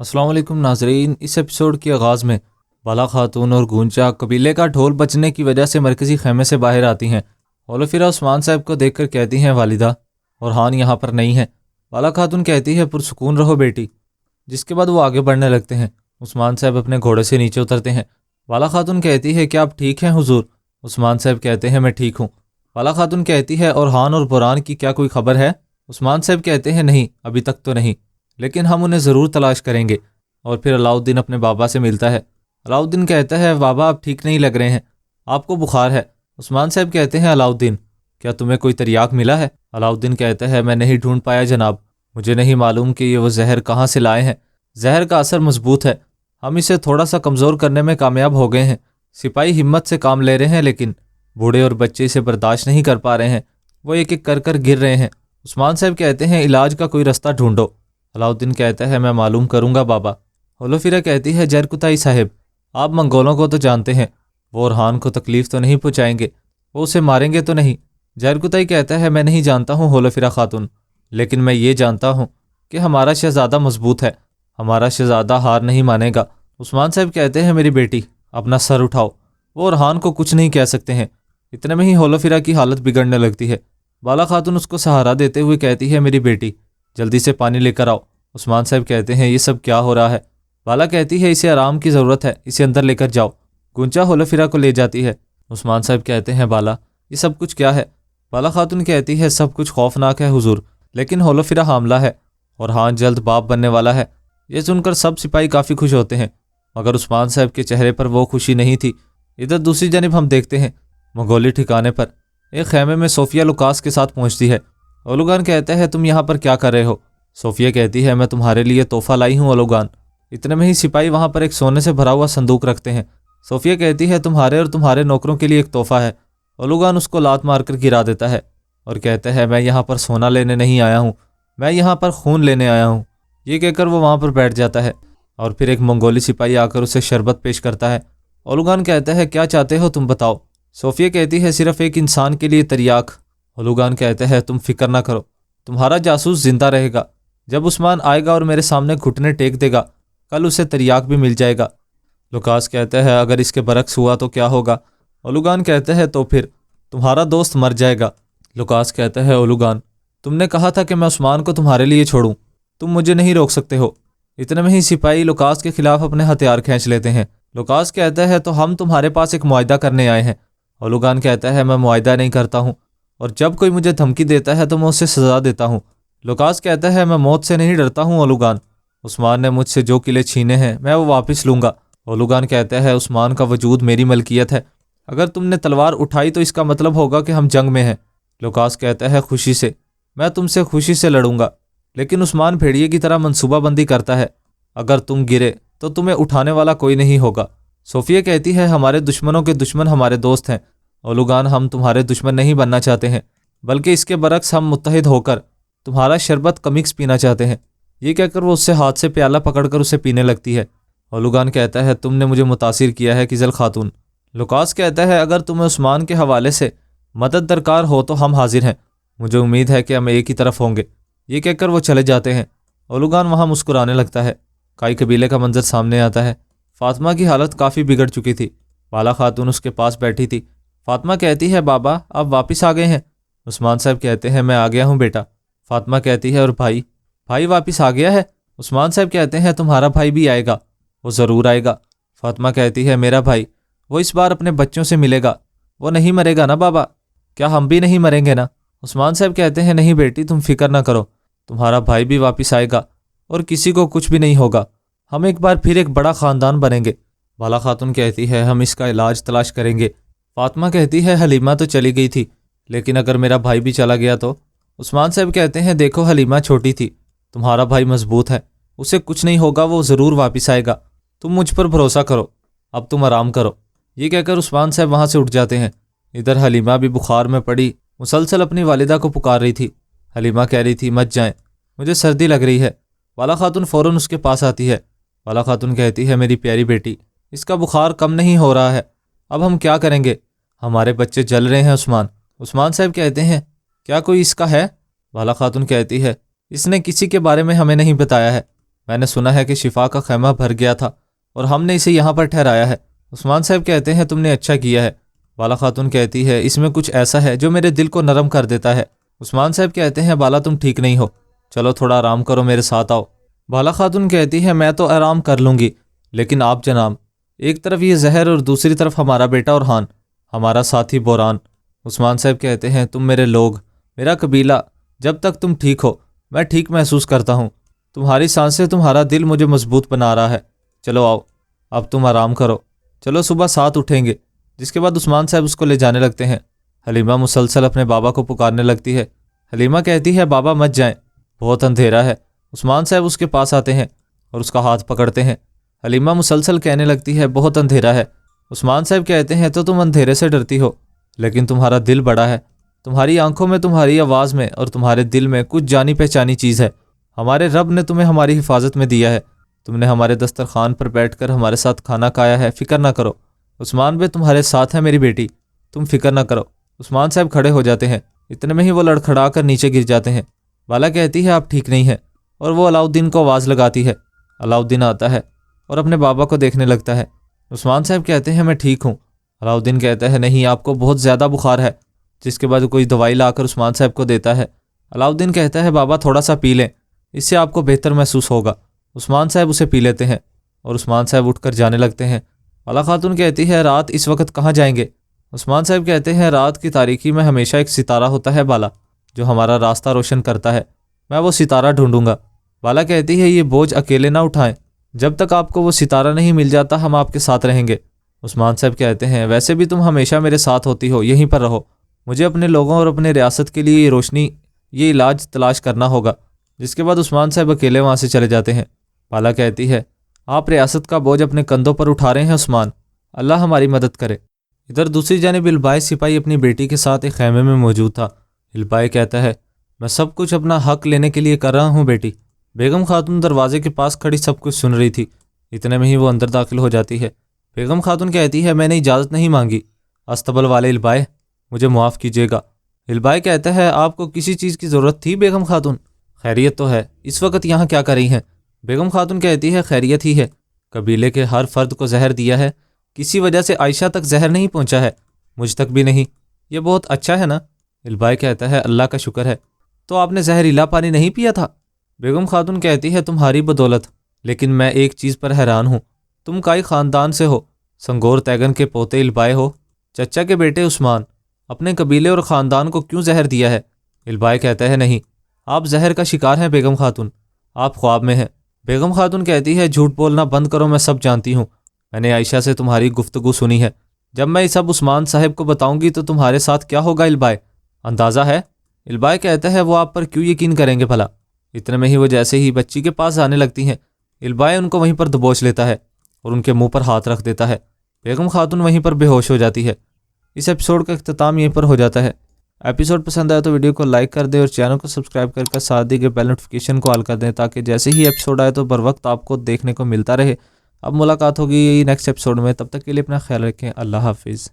السلام علیکم ناظرین، اس ایپیسوڈ کے آغاز میں بالا خاتون اور گونچا قبیلے کا ڈھول بجنے کی وجہ سے مرکزی خیمے سے باہر آتی ہیں۔ اولوفیرا عثمان صاحب کو دیکھ کر کہتی ہیں والدہ اورحان یہاں پر نہیں ہے۔ بالا خاتون کہتی ہے پرسکون رہو بیٹی، جس کے بعد وہ آگے بڑھنے لگتے ہیں۔ عثمان صاحب اپنے گھوڑے سے نیچے اترتے ہیں۔ بالا خاتون کہتی ہے کیا آپ ٹھیک ہیں حضور؟ عثمان صاحب کہتے ہیں میں ٹھیک ہوں۔ بالا خاتون کہتی ہے اورحان اور برہان کی کیا کوئی خبر ہے؟ عثمان صاحب کہتے ہیں نہیں، ابھی تک تو نہیں، لیکن ہم انہیں ضرور تلاش کریں گے۔ اور پھر علاؤالدین اپنے بابا سے ملتا ہے۔ علاؤالدین کہتا ہے بابا آپ ٹھیک نہیں لگ رہے ہیں، آپ کو بخار ہے۔ عثمان صاحب کہتے ہیں علاؤالدین کیا تمہیں کوئی تریاک ملا ہے؟ علاؤالدین کہتا ہے میں نہیں ڈھونڈ پایا جناب، مجھے نہیں معلوم کہ یہ وہ زہر کہاں سے لائے ہیں۔ زہر کا اثر مضبوط ہے، ہم اسے تھوڑا سا کمزور کرنے میں کامیاب ہو گئے ہیں۔ سپاہی ہمت سے کام لے رہے ہیں لیکن بوڑھے اور بچے اسے برداشت نہیں کر پا رہے ہیں، وہ ایک ایک کر گر رہے ہیں۔ عثمان صاحب کہتے ہیں علاج کا کوئی رستہ ڈھونڈو۔ علاؤالدین کہتا ہے میں معلوم کروں گا بابا۔ اولوفیرا کہتی ہے جرکتائی صاحب آپ منگولوں کو تو جانتے ہیں، وہ اورحان کو تکلیف تو نہیں پہنچائیں گے، وہ اسے ماریں گے تو نہیں؟ جرکتائی کہتا ہے میں نہیں جانتا ہوں اولوفیرا خاتون، لیکن میں یہ جانتا ہوں کہ ہمارا شہزادہ مضبوط ہے، ہمارا شہزادہ ہار نہیں مانے گا۔ عثمان صاحب کہتے ہیں میری بیٹی اپنا سر اٹھاؤ، وہ اورحان کو کچھ نہیں کہہ سکتے ہیں۔ اتنے میں ہی اولوفیرا کی حالت بگڑنے لگتی ہے۔ بالا خاتون اس کو سہارا دیتے ہوئے کہتی ہے میری بیٹی جلدی سے پانی لے کر آؤ۔ عثمان صاحب کہتے ہیں یہ سب کیا ہو رہا ہے؟ بالا کہتی ہے اسے آرام کی ضرورت ہے، اسے اندر لے کر جاؤ۔ گونچا اولوفیرا کو لے جاتی ہے۔ عثمان صاحب کہتے ہیں بالا یہ سب کچھ کیا ہے؟ بالا خاتون کہتی ہے سب کچھ خوفناک ہے حضور، لیکن اولوفیرا حاملہ ہے اورحان جلد باپ بننے والا ہے۔ یہ سن کر سب سپاہی کافی خوش ہوتے ہیں، مگر عثمان صاحب کے چہرے پر وہ خوشی نہیں تھی۔ ادھر دوسری جانب ہم دیکھتے ہیں منگولی ٹھکانے پر ایک خیمے میں صوفیہ لوکاس کے ساتھ پہنچتی ہے۔ اولوگان کہتا ہے تم یہاں پر کیا کر رہے ہو؟ صوفیہ کہتی ہے میں تمہارے لیے تحفہ لائی ہوں اولوگان۔ اتنے میں ہی سپاہی وہاں پر ایک سونے سے بھرا ہوا صندوق رکھتے ہیں۔ صوفیہ کہتی ہے تمہارے اور تمہارے نوکروں کے لیے ایک تحفہ ہے۔ اولوگان اس کو لات مار کر گرا دیتا ہے اور کہتا ہے میں یہاں پر سونا لینے نہیں آیا ہوں، میں یہاں پر خون لینے آیا ہوں۔ یہ کہہ کر وہ وہاں پر بیٹھ جاتا ہے اور پھر ایک منگولی سپاہی آ کر اسے شربت پیش کرتا ہے۔ اولوگان کہتا ہے کیا چاہتے ہو تم بتاؤ؟ صوفیہ کہتی ہے صرف ایک انسان کے لیے تریاک۔ اولوگان کہتا ہے تم فکر نہ کرو، تمہارا جاسوس زندہ رہے گا، جب عثمان آئے گا اور میرے سامنے گھٹنے ٹیک دے گا کل اسے تریاک بھی مل جائے گا۔ لوکاس کہتا ہے اگر اس کے برعکس ہوا تو کیا ہوگا؟ اولوگان کہتا ہے تو پھر تمہارا دوست مر جائے گا۔ لوکاس کہتا ہے اولوگان تم نے کہا تھا کہ میں عثمان کو تمہارے لیے چھوڑوں، تم مجھے نہیں روک سکتے ہو۔ اتنے میں ہی سپاہی لوکاس کے خلاف اپنے ہتھیار کھینچ لیتے ہیں۔ لوکاس کہتا ہے تو ہم تمہارے پاس ایک معاہدہ کرنے آئے ہیں۔ اولوگان کہتا ہے میں معاہدہ نہیں کرتا ہوں، اور جب کوئی مجھے دھمکی دیتا ہے تو میں اسے سزا دیتا ہوں۔ لوکاس کہتا ہے میں موت سے نہیں ڈرتا ہوں اولوگان، عثمان نے مجھ سے جو قلعے چھینے ہیں میں وہ واپس لوں گا۔ اولوگان کہتا ہے عثمان کا وجود میری ملکیت ہے، اگر تم نے تلوار اٹھائی تو اس کا مطلب ہوگا کہ ہم جنگ میں ہیں۔ لوکاس کہتا ہے خوشی سے، میں تم سے خوشی سے لڑوں گا، لیکن عثمان بھیڑیے کی طرح منصوبہ بندی کرتا ہے، اگر تم گرے تو تمہیں اٹھانے والا کوئی نہیں ہوگا۔ صوفیہ کہتی ہے ہمارے دشمنوں کے دشمن ہمارے دوست ہیں۔ اولوگان ہم تمہارے دشمن نہیں بننا چاہتے ہیں، بلکہ اس کے برعکس ہم متحد ہو کر تمہارا شربت کمکس پینا چاہتے ہیں۔ یہ کہہ کر وہ اس سے ہاتھ سے پیالہ پکڑ کر اسے پینے لگتی ہے۔ اولوگان کہتا ہے تم نے مجھے متاثر کیا ہے کزل خاتون۔ لوکاس کہتا ہے اگر تمہیں عثمان کے حوالے سے مدد درکار ہو تو ہم حاضر ہیں، مجھے امید ہے کہ ہم ایک ہی طرف ہوں گے۔ یہ کہہ کر وہ چلے جاتے ہیں۔ اولوگان وہاں مسکرانے لگتا ہے۔ کائی قبیلے کا منظر سامنے آتا ہے۔ فاطمہ کی حالت کافی بگڑ چکی تھی، بالا خاتون اس کے پاس بیٹھی تھی۔ فاطمہ کہتی ہے بابا آپ واپس آ گئے ہیں؟ عثمان صاحب کہتے ہیں میں آ گیا ہوں بیٹا۔ فاطمہ کہتی ہے اور بھائی واپس آ گیا ہے؟ عثمان صاحب کہتے ہیں تمہارا بھائی بھی آئے گا، وہ ضرور آئے گا۔ فاطمہ کہتی ہے میرا بھائی، وہ اس بار اپنے بچوں سے ملے گا، وہ نہیں مرے گا نا بابا؟ کیا ہم بھی نہیں مریں گے نا؟ عثمان صاحب کہتے ہیں نہیں بیٹی تم فکر نہ کرو، تمہارا بھائی بھی واپس آئے گا اور کسی کو کچھ بھی نہیں ہوگا، ہم ایک بار پھر ایک بڑا خاندان بنیں گے۔ بالا خاتون کہتی ہے ہم اس کا علاج تلاش کریں گے۔ فاطمہ کہتی ہے حلیمہ تو چلی گئی تھی، لیکن اگر میرا بھائی بھی چلا گیا تو؟ عثمان صاحب کہتے ہیں دیکھو حلیمہ چھوٹی تھی، تمہارا بھائی مضبوط ہے، اسے کچھ نہیں ہوگا، وہ ضرور واپس آئے گا، تم مجھ پر بھروسہ کرو، اب تم آرام کرو۔ یہ کہہ کر عثمان صاحب وہاں سے اٹھ جاتے ہیں۔ ادھر حلیمہ بھی بخار میں پڑی مسلسل اپنی والدہ کو پکار رہی تھی۔ حلیمہ کہہ رہی تھی مت جائیں، مجھے سردی لگ رہی ہے۔ بالا خاتون فوراً اس کے پاس آتی ہے۔ بالا خاتون کہتی ہے میری پیاری بیٹی، اس کا بخار کم نہیں ہو رہا ہے، اب ہم کیا کریں گے؟ ہمارے بچے جل رہے ہیں عثمان۔ عثمان صاحب کہتے ہیں کیا کوئی اس کا ہے؟ بالا خاتون کہتی ہے اس نے کسی کے بارے میں ہمیں نہیں بتایا ہے، میں نے سنا ہے کہ شفا کا خیمہ بھر گیا تھا اور ہم نے اسے یہاں پر ٹھہرایا ہے۔ عثمان صاحب کہتے ہیں تم نے اچھا کیا ہے۔ بالا خاتون کہتی ہے اس میں کچھ ایسا ہے جو میرے دل کو نرم کر دیتا ہے۔ عثمان صاحب کہتے ہیں بالا تم ٹھیک نہیں ہو، چلو تھوڑا آرام کرو، میرے ساتھ آؤ۔ بالا خاتون کہتی ہے میں تو آرام کر لوں گی، لیکن آپ جناب، ایک طرف یہ زہر اور دوسری طرف ہمارا بیٹا اورحان، ہمارا ساتھی بوران۔ عثمان صاحب کہتے ہیں تم میرے لوگ، میرا قبیلہ، جب تک تم ٹھیک ہو میں ٹھیک محسوس کرتا ہوں۔ تمہاری سانسیں، تمہارا دل مجھے مضبوط بنا رہا ہے۔ چلو آؤ، اب تم آرام کرو، چلو صبح ساتھ اٹھیں گے۔ جس کے بعد عثمان صاحب اس کو لے جانے لگتے ہیں۔ حلیمہ مسلسل اپنے بابا کو پکارنے لگتی ہے۔ حلیمہ کہتی ہے بابا مت جائیں، بہت اندھیرا ہے۔ عثمان صاحب اس کے پاس آتے ہیں اور اس کا ہاتھ پکڑتے ہیں۔ حلیمہ مسلسل کہنے لگتی ہے بہت اندھیرا ہے۔ عثمان صاحب کہتے ہیں تو تم اندھیرے سے ڈرتی ہو، لیکن تمہارا دل بڑا ہے، تمہاری آنکھوں میں، تمہاری آواز میں اور تمہارے دل میں کچھ جانی پہچانی چیز ہے۔ ہمارے رب نے تمہیں ہماری حفاظت میں دیا ہے، تم نے ہمارے دسترخوان پر بیٹھ کر ہمارے ساتھ کھانا کھایا ہے، فکر نہ کرو۔ عثمان بھائی تمہارے ساتھ ہے میری بیٹی، تم فکر نہ کرو۔ عثمان صاحب کھڑے ہو جاتے ہیں، اتنے میں ہی وہ لڑکھڑا کر نیچے گر جاتے ہیں۔ بالا کہتی ہے آپ ٹھیک نہیں ہیں، اور وہ علاؤدین کو آواز لگاتی ہے۔ علاؤدین آتا ہے اور اپنے بابا کو دیکھنے لگتا ہے۔ عثمان صاحب کہتے ہیں میں ٹھیک ہوں۔ علاؤدین کہتا ہے نہیں، آپ کو بہت زیادہ بخار ہے۔ جس کے بعد کوئی دوائی لا کر عثمان صاحب کو دیتا ہے۔ علاؤدین کہتا ہے بابا تھوڑا سا پی لیں، اس سے آپ کو بہتر محسوس ہوگا۔ عثمان صاحب اسے پی لیتے ہیں اور عثمان صاحب اٹھ کر جانے لگتے ہیں۔ بالا خاتون کہتی ہے رات اس وقت کہاں جائیں گے؟ عثمان صاحب کہتے ہیں رات کی تاریکی میں ہمیشہ ایک ستارہ ہوتا ہے بالا، جو ہمارا راستہ روشن کرتا ہے، میں وہ ستارہ ڈھونڈوں گا۔ بالا کہتی ہے یہ بوجھ اکیلے نہ اٹھائیں، جب تک آپ کو وہ ستارہ نہیں مل جاتا ہم آپ کے ساتھ رہیں گے۔ عثمان صاحب کہتے ہیں ویسے بھی تم ہمیشہ میرے ساتھ ہوتی ہو، یہیں پر رہو، مجھے اپنے لوگوں اور اپنے ریاست کے لیے یہ روشنی، یہ علاج تلاش کرنا ہوگا۔ جس کے بعد عثمان صاحب اکیلے وہاں سے چلے جاتے ہیں۔ بالا کہتی ہے آپ ریاست کا بوجھ اپنے کندھوں پر اٹھا رہے ہیں عثمان، اللہ ہماری مدد کرے۔ ادھر دوسری جانب البائے سپاہی اپنی بیٹی کے ساتھ ایک خیمے میں موجود تھا۔ البائے کہتا ہے میں سب کچھ اپنا حق لینے کے لیے کر رہا ہوں بیٹی۔ بیگم خاتون دروازے کے پاس کھڑی سب کچھ سن رہی تھی، اتنے میں ہی وہ اندر داخل ہو جاتی ہے۔ بیگم خاتون کہتی ہے میں نے اجازت نہیں مانگی، استبل والے البائے مجھے معاف کیجیے گا۔ البائے کہتا ہے آپ کو کسی چیز کی ضرورت تھی بیگم خاتون؟ خیریت تو ہے، اس وقت یہاں کیا کر رہی ہیں؟ بیگم خاتون کہتی ہے خیریت ہی ہے، قبیلے کے ہر فرد کو زہر دیا ہے، کسی وجہ سے عائشہ تک زہر نہیں پہنچا ہے، مجھ تک بھی نہیں، یہ بہت اچھا ہے نا؟ البائے کہتا ہے اللہ کا شکر ہے۔ تو آپ نے زہریلا پانی نہیں پیا تھا؟ بیگم خاتون کہتی ہے تمہاری بدولت، لیکن میں ایک چیز پر حیران ہوں، تم کائی خاندان سے ہو، سنگور تیگن کے پوتے البائے ہو، چچا کے بیٹے عثمان، اپنے قبیلے اور خاندان کو کیوں زہر دیا ہے؟ البائے کہتا ہے نہیں، آپ زہر کا شکار ہیں بیگم خاتون، آپ خواب میں ہیں۔ بیگم خاتون کہتی ہے جھوٹ بولنا بند کرو، میں سب جانتی ہوں، میں نے عائشہ سے تمہاری گفتگو سنی ہے، جب میں یہ سب عثمان صاحب کو بتاؤں گی تو تمہارے ساتھ کیا ہوگا البائے، اندازہ ہے؟ البائے کہتا ہے وہ آپ پر کیوں یقین کریں گے بھلا؟ اتنے میں ہی وہ جیسے ہی بچی کے پاس آنے لگتی ہیں، البائے ان کو وہیں پر دبوچ لیتا ہے اور ان کے منہ پر ہاتھ رکھ دیتا ہے۔ بیگم خاتون وہیں پر بے ہوش ہو جاتی ہے۔ اس ایپیسوڈ کا اختتام یہیں پر ہو جاتا ہے۔ ایپیسوڈ پسند آیا تو ویڈیو کو لائک کر دیں اور چینل کو سبسکرائب کر ساتھ دی گئے بیل نوٹیفیکیشن کو آل کر دیں تاکہ جیسے ہی ایپیسوڈ آئے تو بر وقت آپ کو دیکھنے کو ملتا رہے۔ اب ملاقات ہوگی نیکسٹ ایپیسوڈ میں، تب تک کے لیے اپنا خیال رکھیں، اللہ حافظ۔